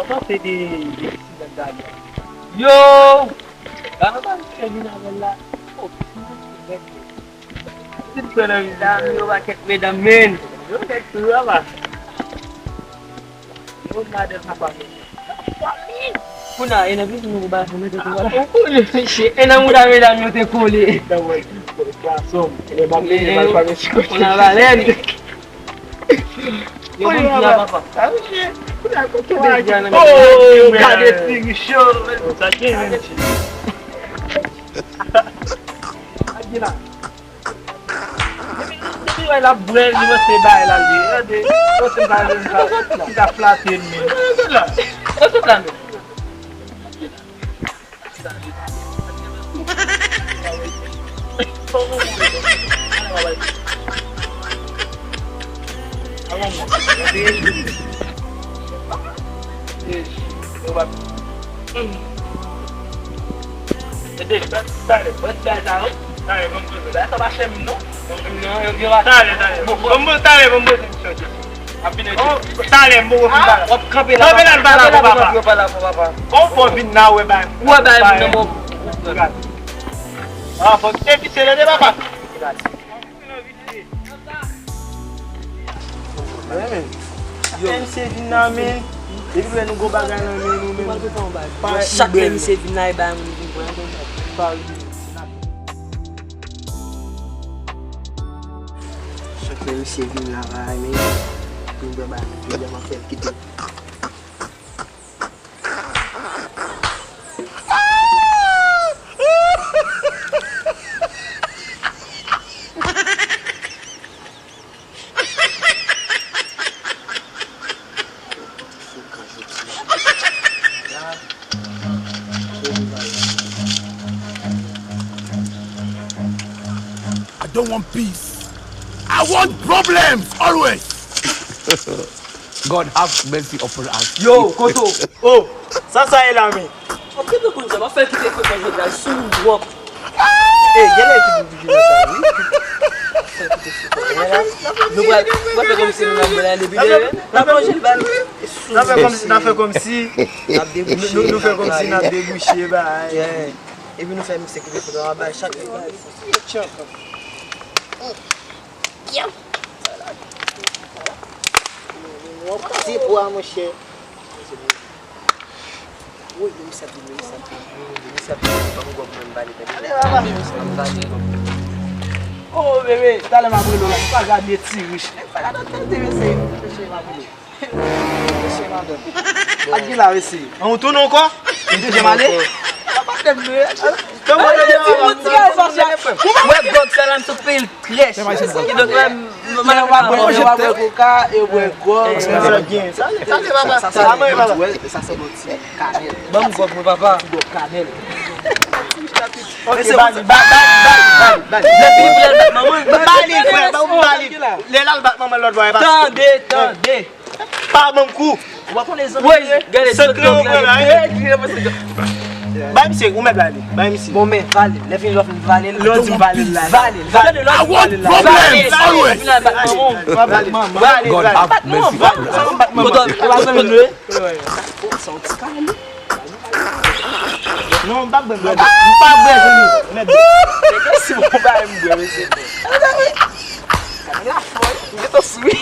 ça c'est des yo! Quand on va faire là, oh, c'est une bonne dame, on va quelque mesdames, men. Yo, c'est tout là-bas. Yo, madame, papa. Kuna, ina vipi nous ba nous de voilà. Ina muda mesdames, yo te collé. D'accord, poisson. Les babés, va pas me on a la laine. Yo, papa. Ah oui. Oh, cadê esse show? Tá aqui, gente. Aqui lá. Você vai lá, brand, você vai lá ali. Você vai lá, fica flatando mesmo. Eu tô dando. Eu vou. Dale, vamos ver. Essa baixa é não? Não, eu vi lá. Dale. Vamos, dale, vamos ver. Dale, vamos ver. Cabelo bala. Como for vir na web? Web não. Ah, pode ter que ser de baba. Eu sei vir na men. Ele vai no go bagar na men, no chaque MC vient là et ben chaque MC vient là mais nous va il va faire quitter. I don't want peace. I want problems always. God have mercy upon us. Yo, Koto. Oh, ça est là, mais. En fait, donc on va faire quitter que quand je suis sous drop. Eh, il y a là qui bouge ça. Nous va faire comme si nous avons les billets. La manger le bal. On fait comme si nous fait comme si on a débouché bah. Et puis nous faisons mixer que des photos à chaque tiens. Si pour mon cher. Oui, il s'appelle Oh bébé, t'as la maboule là, pas garder petit riche. Pas garder intéressé. Aqui lá esse. On tourne encore? Deuxième année? Comment ouais, donc ça là me paye le crèche. Et donc même je coca et ouais quoi. Ça bien. Ça c'est bon. Cannelle. Bon quoi pour papa. Cannelle. Ok, bali. Attendez. Pas mon coup. On va prendre les autres. Oui, regardez. Bam c'est où met bali. Bam ici. Bon mais vale, les filles doivent valer. L'autre vale là. Vale. I want problems always. God have mercy upon us. Non, pas ben. Pas ben. C'est bon ba me c'est. Eu tô subindo.